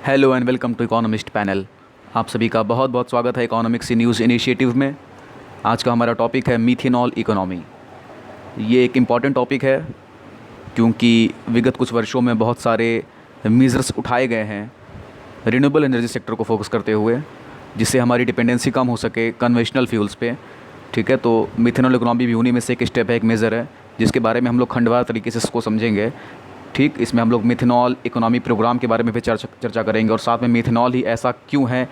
Hello and welcome to economist panel. आप सभी का बहुत बहुत स्वागत है इकोनॉमिक्स न्यूज़ इनिशिएटिव में। आज का हमारा टॉपिक है मीथेनॉल इकोनॉमी। ये एक इम्पॉर्टेंट टॉपिक है क्योंकि विगत कुछ वर्षों में बहुत सारे मेजर्स उठाए गए हैं रिन्यूएबल एनर्जी सेक्टर को फोकस करते हुए, जिससे हमारी डिपेंडेंसी कम हो सके कन्वेंशनल फ्यूल्स पे। ठीक है, तो मीथेनॉल इकोनॉमी भी उन्हीं में से एक स्टेप है, एक मेज़र है, जिसके बारे में हम लोग खंडवार तरीके से इसको समझेंगे। ठीक, इसमें हम लोग मीथेनॉल इकोनॉमी प्रोग्राम के बारे में भी चर्चा करेंगे और साथ में मीथेनॉल ही ऐसा क्यों है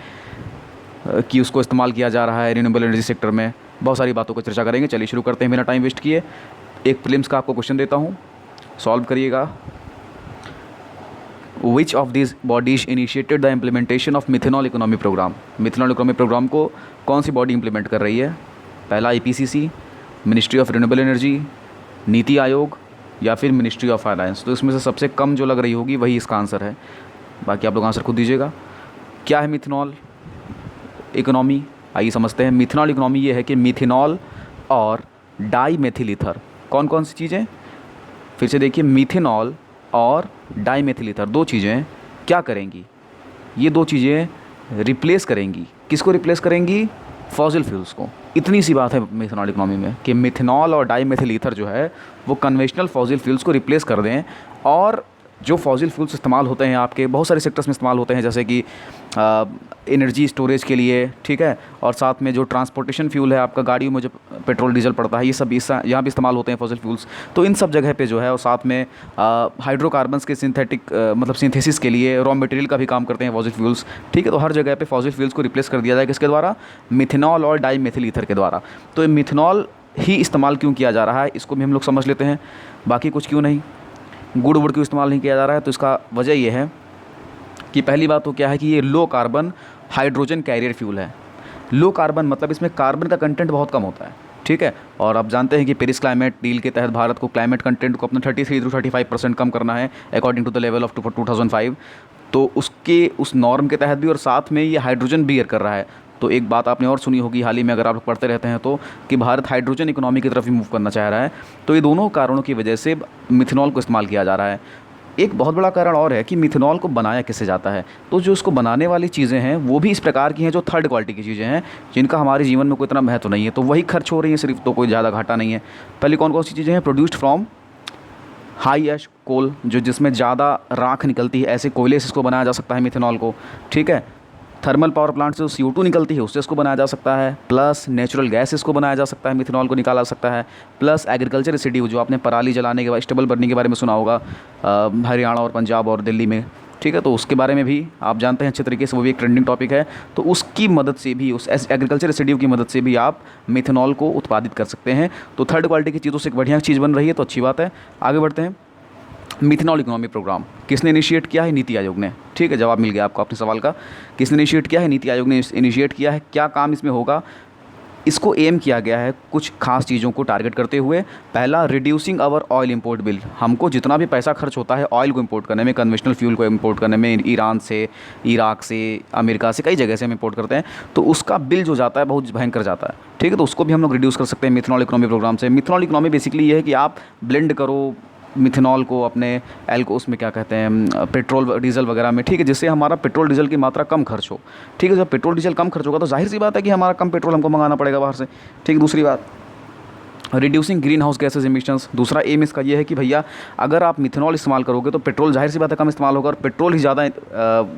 कि उसको इस्तेमाल किया जा रहा है रिन्यूएबल एनर्जी सेक्टर में। बहुत सारी बातों को चर्चा करेंगे। चलिए शुरू करते हैं बिना टाइम वेस्ट किए। एक प्रीलिम्स का आपको क्वेश्चन देता हूँ, सॉल्व करिएगा। Which of this bodies initiated the implementation of methanol economy programme. Methanol economy programme को कौन सी बॉडी इंप्लीमेंट कर रही है? पहला IPCC, ministry of renewable energy, NITI Aayog या फिर मिनिस्ट्री ऑफ फाइनेंस। तो इसमें से सबसे कम जो लग रही होगी वही इसका आंसर है। बाकी आप लोग आंसर खुद दीजिएगा। क्या है मिथेनॉल इकोनॉमी? आइए समझते हैं। मिथेनॉल इकोनॉमी ये है कि मिथेनॉल और डाई मेथिल ईथर, कौन कौन सी चीज़ें? फिर से देखिए, मिथेनॉल और डाई मेथिल ईथर दो चीज़ें क्या करेंगी? ये दो चीज़ें रिप्लेस करेंगी। किसको रिप्लेस करेंगी? फॉसिल फ्यूल्स को। इतनी सी बात है मिथेनॉल इकोनॉमी में कि मिथेनॉल और डाई मेथिल ईथर जो है वो कन्वेंशनल फॉसिल फ्यूल्स को रिप्लेस कर दें। और जो फॉसिल फ्यूल्स इस्तेमाल होते हैं आपके बहुत सारे सेक्टर्स में इस्तेमाल होते हैं, जैसे कि एनर्जी स्टोरेज के लिए, ठीक है, और साथ में जो ट्रांसपोर्टेशन फ्यूल है आपका, गाड़ियों में जो पेट्रोल डीजल पड़ता है, ये सब यहाँ भी इस्तेमाल होते हैं फॉसिल फ्यूल्स। तो इन सब जगह पे जो है, और साथ में हाइड्रोकार्बन्स के सिंथेटिक मतलब सिंथेसिस के लिए रॉ मटेरियल का भी काम करते हैं फॉसिल फ्यूल्स। ठीक है, तो हर जगह पे फॉसिल फ्यूल्स को रिप्लेस कर दिया जाए किसके द्वारा? मिथेनॉल और डाई मेथिल ईथर के द्वारा। तो ये मिथेनॉल ही इस्तेमाल क्यों किया जा रहा है, इसको भी हम लोग समझ लेते हैं। बाकी कुछ क्यों नहीं, गुड़ वुड़ क्यों इस्तेमाल नहीं किया जा रहा है? तो इसका वजह यह है कि पहली बात तो क्या है कि ये low carbon hydrogen carrier fuel है। लो कार्बन मतलब इसमें कार्बन का कंटेंट बहुत कम होता है। ठीक है, और आप जानते हैं कि पेरिस क्लाइमेट डील के तहत भारत को क्लाइमेट कंटेंट को अपना 33 to 35% कम करना है according to the level of 2005। तो उसके उस नॉर्म के तहत भी, और साथ में ये हाइड्रोजन बियर कर रहा है। तो एक बात आपने और सुनी होगी हाल ही में, अगर आप लोग पढ़ते रहते हैं तो, कि भारत हाइड्रोजन इकोनॉमी की तरफ ही मूव करना चाह रहा है। तो ये दोनों कारणों की वजह से मिथेनॉल को इस्तेमाल किया जा रहा है। एक बहुत बड़ा कारण और है कि मिथेनॉल को बनाया किससे जाता है। तो जो उसको बनाने वाली चीज़ें हैं वो भी इस प्रकार की हैं जो थर्ड क्वालिटी की चीज़ें हैं, जिनका हमारे जीवन में कोई इतना महत्व नहीं है, तो वही खर्च हो रही है सिर्फ, तो कोई ज़्यादा घाटा नहीं है। पहले कौन कौन सी चीज़ें हैं? प्रोड्यूस्ड फ्रॉम हाई ऐश कोल, जो जिसमें ज़्यादा राख निकलती है, ऐसे कोयले से इसको बनाया जा सकता है मिथेनॉल को। ठीक है, थर्मल पावर प्लांट से जो CO2 निकलती है उससे इसको बनाया जा सकता है, प्लस नेचुरल गैस इसको बनाया जा सकता है, मिथेनॉल को निकाला जा सकता है, प्लस एग्रीकल्चर रेसिड्यू, जो आपने पराली जलाने के बाद स्टेबल बर्निंग के बारे में सुना होगा हरियाणा और पंजाब और दिल्ली में। ठीक है, तो उसके बारे में भी आप जानते हैं अच्छे तरीके से, वो भी एक ट्रेंडिंग टॉपिक है। तो उसकी मदद से भी, उस एग्रीकल्चर रेसिड्यू की मदद से भी आप मिथेनॉल को उत्पादित कर सकते हैं। तो थर्ड क्वालिटी की चीज़ों से एक बढ़िया चीज़ बन रही है, तो अच्छी बात है। आगे बढ़ते हैं। मिथेनॉल इकोनॉमी प्रोग्राम किसने इनिशिएट किया है? नीति आयोग ने। ठीक है, जवाब मिल गया आपको अपने सवाल का। किसने इनिशिएट किया है? नीति आयोग ने इनिशिएट किया है। क्या काम इसमें होगा? इसको एम किया गया है कुछ खास चीज़ों को टारगेट करते हुए। पहला, reducing our oil import bill. हमको जितना भी पैसा खर्च होता है ऑयल को इंपोर्ट करने में, कन्वेंशनल फ्यूल को इंपोर्ट करने में, ईरान से, इराक से, अमेरिका से, कई जगह से हम इंपोर्ट करते हैं, तो उसका बिल जो जाता है बहुत भयंकर जाता है। ठीक है, तो उसको भी हम लोग रिड्यूस कर सकते हैं मिथेनॉल इकोनॉमी प्रोग्राम से। मिथेनॉल इकोनॉमी बेसिकली ये है कि आप ब्लेंड करो मिथेनॉल को अपने उसमें क्या कहते हैं, पेट्रोल डीजल वगैरह में। ठीक है, जिससे हमारा पेट्रोल डीजल की मात्रा कम खर्च हो। ठीक है, जब पेट्रोल डीजल कम खर्च होगा तो जाहिर सी बात है कि हमारा कम पेट्रोल हमको मंगाना पड़ेगा बाहर से। ठीक है, दूसरी बात, reducing green house gases emissions. दूसरा एम इसका ये है कि भैया अगर आप मिथेनॉल इस्तेमाल करोगे तो पेट्रोल जाहिर सी बात है कम इस्तेमाल होगा, और पेट्रोल ही ज़्यादा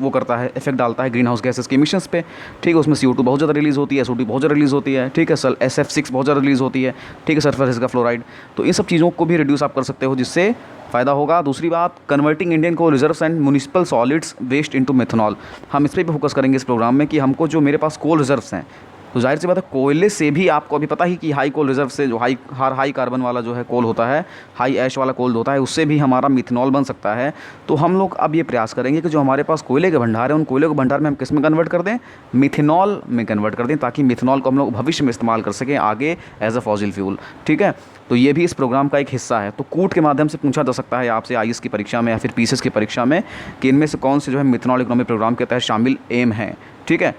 वो करता है, इफेक्ट डालता है ग्रीन हाउस गैसेज के एमिशंस पे। ठीक है, उसमें CO2 बहुत ज़्यादा रिलीज़ होती है, SO2 बहुत ज़्यादा रिलीज़ होती है। ठीक है, SF6 बहुत ज़्यादा रिलीज़ होती है। ठीक है, सल्फर इसका फ्लोराइड। तो इन सब चीज़ों को भी रिड्यूस आप कर सकते हो, जिससे फ़ायदा होगा। दूसरी बात, converting Indian coal reserves and municipal solids waste into methanol. हम इस पर भी फोकस करेंगे इस प्रोग्राम में कि हमको जो मेरे पास कोल रिजर्व्स हैं, तो जाहिर सी बात है कोयले से भी आपको अभी पता ही कि हाई कोल रिजर्व से, जो हाई कार्बन वाला जो है कोल होता है, हाई ऐश वाला कोल होता है, उससे भी हमारा मिथेनॉल बन सकता है। तो हम लोग अब ये प्रयास करेंगे कि जो हमारे पास कोयले के भंडार है, उन कोयले के भंडार में हम किस में कन्वर्ट कर दें? मिथेनॉल में कन्वर्ट कर दें, ताकि मिथेनॉल को हम लोग भविष्य में इस्तेमाल कर सकें आगे एज अ फॉसिल फ्यूल। ठीक है, तो ये भी इस प्रोग्राम का एक हिस्सा है। तो कूट के माध्यम से पूछा जा सकता है आपसे IAS की परीक्षा में या फिर PCS की परीक्षा में कि इनमें से कौन से जो है मिथेनॉल इकोनॉमी प्रोग्राम के तहत शामिल एम हैं। ठीक है,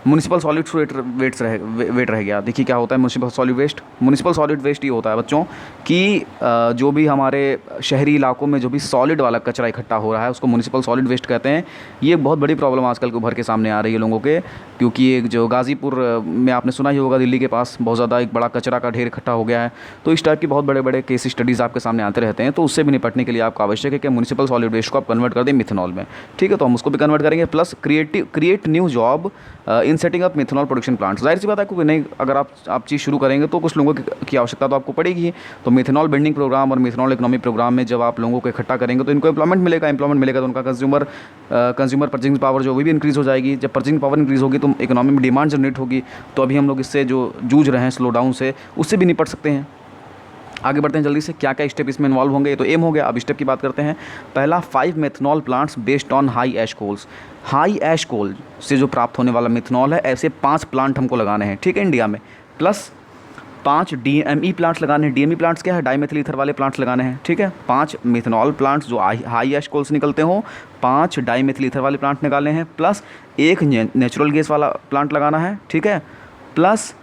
म्युनिसिपल सॉलिड वेट रह गया। देखिए क्या होता है municipal solid waste. Municipal solid waste ये होता है बच्चों कि जो भी हमारे शहरी इलाकों में जो भी सॉलिड वाला कचरा इकट्ठा हो रहा है उसको म्युनिसिपल सॉलिड वेस्ट कहते हैं। ये बहुत बड़ी प्रॉब्लम आजकल के उभर के सामने आ रही है लोगों के, क्योंकि एक जो गाज़ीपुर में आपने सुना ही होगा, दिल्ली के पास बहुत ज़्यादा एक बड़ा कचरा का ढेर इकट्ठा हो गया है। तो इस टाइप की बहुत बड़े बड़े केस स्टडीज़ आपके सामने आते रहते हैं। तो उससे भी निपटने के लिए आपको आवश्यक है कि म्युनिसिपल सॉलिड वेस्ट को आप कन्वर्ट कर दें मिथेनॉल में। ठीक है, तो हम उसको भी कन्वर्ट करेंगे, plus create new job in setting up methanol production plant. जाहिर सी बात है क्योंकि नहीं, अगर आप चीज़ शुरू करेंगे तो कुछ लोगों की आवश्यकता तो आपको पड़ेगी। तो मिथेनॉल ब्लेंडिंग प्रोग्राम और मिथेनॉल इकोनॉमी प्रोग्राम में जब आप लोगों को इकट्ठा करेंगे तो इनको एम्प्लॉयमेंट मिलेगा तो उनका कंज्यूमर परचेजिंग पावर जो भी इंक्रीज़ हो जाएगी। जब परचेजिंग पावर इंक्रीज़ होगी तो इकोनॉमी में डिमांड जनरेट होगी। तो अभी हम लोग इससे जो जूझ रहे हैं स्लो डाउन से, उससे भी निपट सकते हैं। आगे बढ़ते हैं जल्दी से, क्या क्या स्टेप इसमें इन्वॉल्व होंगे। ये तो एम हो गया। अब स्टेप की बात करते हैं। पहला, 5 methanol plants based on high ash coals. High ash coal से जो प्राप्त होने वाला मिथनॉल है, ऐसे 5 प्लांट हमको लगाने हैं, ठीक है, इंडिया में। प्लस 5 DME प्लांट्स लगाने हैं। DME प्लांट्स क्या है, डाईमेथिल ईथर वाले प्लांट्स लगाने हैं, ठीक है। 5 मिथनॉल प्लांट्स जो हाई ऐश कोल से निकलते हों, 5 डाईमेथिल ईथर वाले प्लांट निकालने हैं, प्लस 1 नेचुरल गैस वाला प्लांट लगाना है, ठीक है। प्लस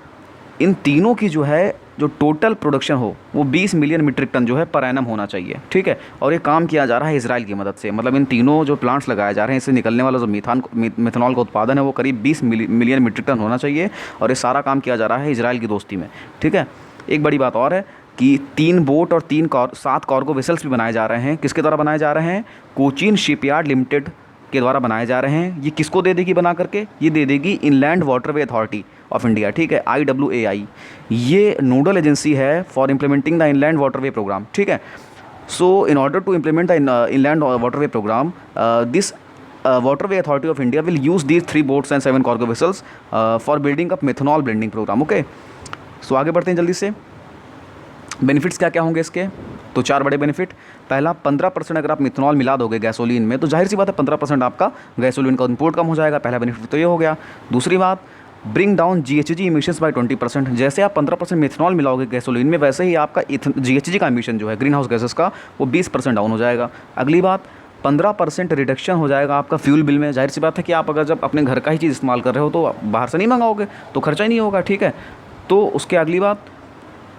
इन तीनों की जो है जो टोटल प्रोडक्शन हो वो 20 मिलियन मीट्रिक टन जो है पर एनम होना चाहिए, ठीक है। और ये काम किया जा रहा है इजराइल की मदद से। मतलब इन तीनों जो प्लांट्स लगाए जा रहे हैं, इससे निकलने वाला जो मिथनॉल का उत्पादन है वो करीब 20 मिलियन मीट्रिक टन होना चाहिए। और ये सारा काम किया जा रहा है इजराइल की दोस्ती में, ठीक है। एक बड़ी बात और है कि 3 बोट और 7 कार्गो वेसल्स भी बनाए जा रहे हैं। किसके द्वारा बनाए जा रहे हैं, कोचीन शिपयार्ड लिमिटेड के द्वारा बनाए जा रहे हैं। ये किसको दे देगी बना करके, ये दे देगी inland waterway authority of India, ठीक है, IWAI। ये नोडल एजेंसी है for implementing the inland waterway programme, ठीक है। So in order to implement the inland waterway programme, this waterway authority of India will use these 3 boats and 7 cargo vessels for building up methanol blending programme, okay. So आगे बढ़ते हैं जल्दी से। Benefits क्या क्या होंगे इसके, तो 4 बड़े बेनिफिट। पहला, 15% अगर आप मिथनॉल मिला दोगे गैसोलीन में तो जाहिर सी बात है 15% आपका गैसोलीन का इम्पोर्ट कम हो जाएगा। पहला बेनिफिट तो ये हो गया। दूसरी बात, bring down GHG emissions by 20%। जैसे आप 15% मिथनॉल मिलाओगे गैसोलीन में, वैसे ही आपका GHG का इमिशन जो है ग्रीन हाउस गैसेस का, वो 20% डाउन हो जाएगा। अगली बात, 15% रिडक्शन हो जाएगा आपका फ्यूल बिल में। जाहिर सी बात है कि आप अगर जब अपने घर का ही चीज़ इस्तेमाल कर रहे हो तो बाहर से नहीं मंगाओगे तो खर्चा ही नहीं होगा, ठीक है। तो उसके अगली बात,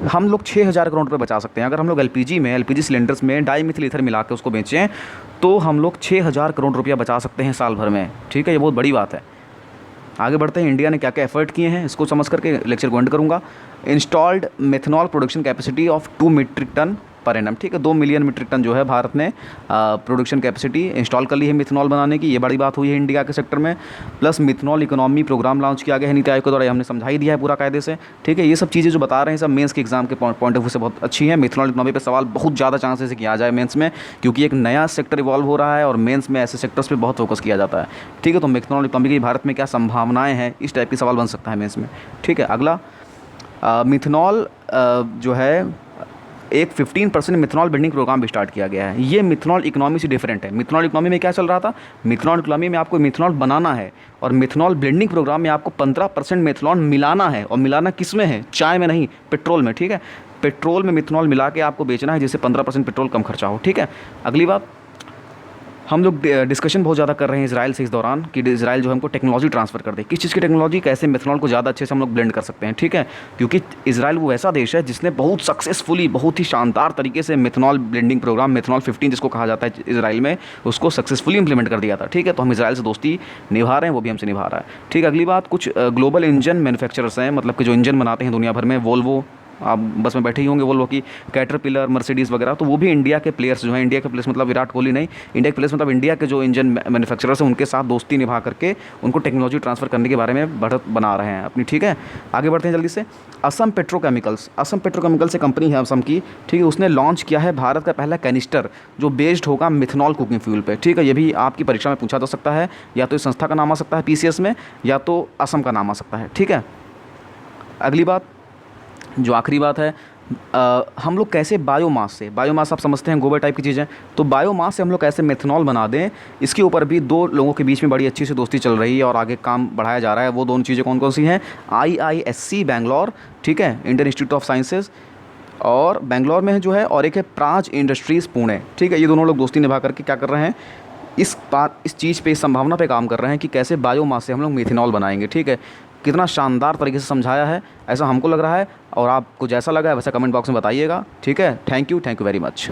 हम लोग 6000 करोड़ रुपये बचा सकते हैं। अगर हम लोग LPG सिलेंडर्स में डाईमिथिल ईथर मिला के उसको बेचें तो हम लोग 6000 करोड़ रुपया बचा सकते हैं साल भर में, ठीक है। ये बहुत बड़ी बात है। आगे बढ़ते हैं, इंडिया ने क्या क्या एफर्ट किए हैं इसको समझ करके लेक्चर को एंड करूँगा। Installed methanol production capacity of 2 metric tonne per annum, ठीक है। 2 मिलियन मीट्रिक टन जो है भारत ने प्रोडक्शन कैपेसिटी इंस्टॉल कर ली है मिथनॉल बनाने की। ये बड़ी बात हुई है इंडिया के सेक्टर में। Plus methanol economy programme launch किया गया है नीति आयोग के द्वारा, हमने समझा ही दिया है पूरा कायदे से, ठीक है। ये सब चीज़ें जो बता रहे हैं सब मेंस के एग्जाम के पॉइंट ऑफ व्यू से बहुत अच्छी है। मिथनॉल इकोनॉमी पे सवाल बहुत ज़्यादा चांसेस है कि आ जाए मेंस में, क्योंकि एक नया सेक्टर इवॉल्व हो रहा है और मेंस में ऐसे सेक्टर्स पे बहुत फोकस किया जाता है, ठीक है। तो मिथनॉल इकोनॉमी की भारत में क्या संभावनाएँ हैं, इस टाइप की सवाल बन सकता है मेंस में, ठीक है। अगला, मिथनॉल जो है एक 15% मिथनॉल ब्लेंडिंग प्रोग्राम भी स्टार्ट किया गया है। ये मिथनॉल इकोनॉमी से डिफरेंट है। मिथनॉल इकोनॉमी में क्या चल रहा था, मिथनॉल इकोनॉमी में आपको मिथनॉल बनाना है, और मिथनॉल ब्लेंडिंग प्रोग्राम में आपको 15% मिथनॉल मिलाना है। और मिलाना किस में है, चाय में नहीं, पेट्रोल में, ठीक है। पेट्रोल में मिथनॉल मिला के आपको बेचना है जिससे 15% पेट्रोल कम खर्चा हो, ठीक है। अगली बात, हम लोग डिस्कशन बहुत ज़्यादा कर रहे हैं इजराइल से इस दौरान कि इजराइल जो हमको टेक्नोलॉजी ट्रांसफ़र कर दे। किस चीज़ की टेक्नोलॉजी, कैसे मिथनॉल को ज़्यादा अच्छे से हम लोग ब्लेंड कर सकते हैं, ठीक है। क्योंकि इजराइल वो ऐसा देश है जिसने बहुत सक्सेसफुली, बहुत ही शानदार तरीके से मिथनॉल ब्लेंडिंग प्रोग्राम, मिथनॉल 15 जिसको कहा जाता है इजराइल में, उसको सक्सेसफुली इंप्लीमेंट कर दिया था, ठीक है। तो हम इजराइल से दोस्ती निभा रहे हैं, वो भी हमसे निभा रहा है, ठीक है। अगली बात, कुछ ग्लोबल इंजन मैन्युफैक्चरर्स हैं, मतलब कि जो इंजन बनाते हैं दुनिया भर में, वोल्वो, आप बस में बैठे ही होंगे, वोल्वो की, कैटरपिलर, मर्सिडीज़ वगैरह, तो वो भी इंडिया के प्लेयर्स जो हैं, इंडिया के प्लेयर्स मतलब विराट कोहली नहीं, इंडिया के प्लेयर्स मतलब इंडिया के जो इंजन मैन्युफैक्चरर्स हैं उनके साथ दोस्ती निभा करके उनको टेक्नोलॉजी ट्रांसफ़र करने के बारे में बढ़त बना रहे हैं अपनी, ठीक है। आगे बढ़ते हैं जल्दी से। असम पेट्रोकेमिकल्स, असम पेट्रोकेमिकल से कंपनी है असम की, ठीक है। उसने लॉन्च किया है भारत का पहला कैनिस्टर जो बेस्ड होगा मिथनॉल कुकिंग फ्यूल पे, ठीक है। ये भी आपकी परीक्षा में पूछा जा सकता है, या तो इस संस्था का नाम आ सकता है PCS में, या तो असम का नाम आ सकता है, ठीक है। अगली बात, जो आखिरी बात है, हम लोग कैसे बायोमास आप समझते हैं गोबर टाइप की चीज़ें, तो बायोमास से हम लोग कैसे मेथनॉल बना दें, इसके ऊपर भी 2 लोगों के बीच में बड़ी अच्छी सी दोस्ती चल रही है और आगे काम बढ़ाया जा रहा है। वो दोनों चीज़ें कौन कौन सी हैं, IISc बैंगलोर, ठीक है, इंडियन इंस्टीट्यूट ऑफ साइंसेज और बैंगलोर में जो है, और एक है प्राज इंडस्ट्रीज़ पुणे, ठीक है। ये दोनों लोग दोस्ती निभा करके क्या कर रहे हैं, इस चीज़ पे, इस संभावना पे काम कर रहे हैं कि कैसे बायोमास से हम लोग मिथेनॉल बनाएंगे। ठीक है, कितना शानदार तरीके से समझाया है, ऐसा हमको लग रहा है। और आपको जैसा लगा है वैसा कमेंट बॉक्स में बताइएगा। ठीक है, थैंक यू वेरी मच।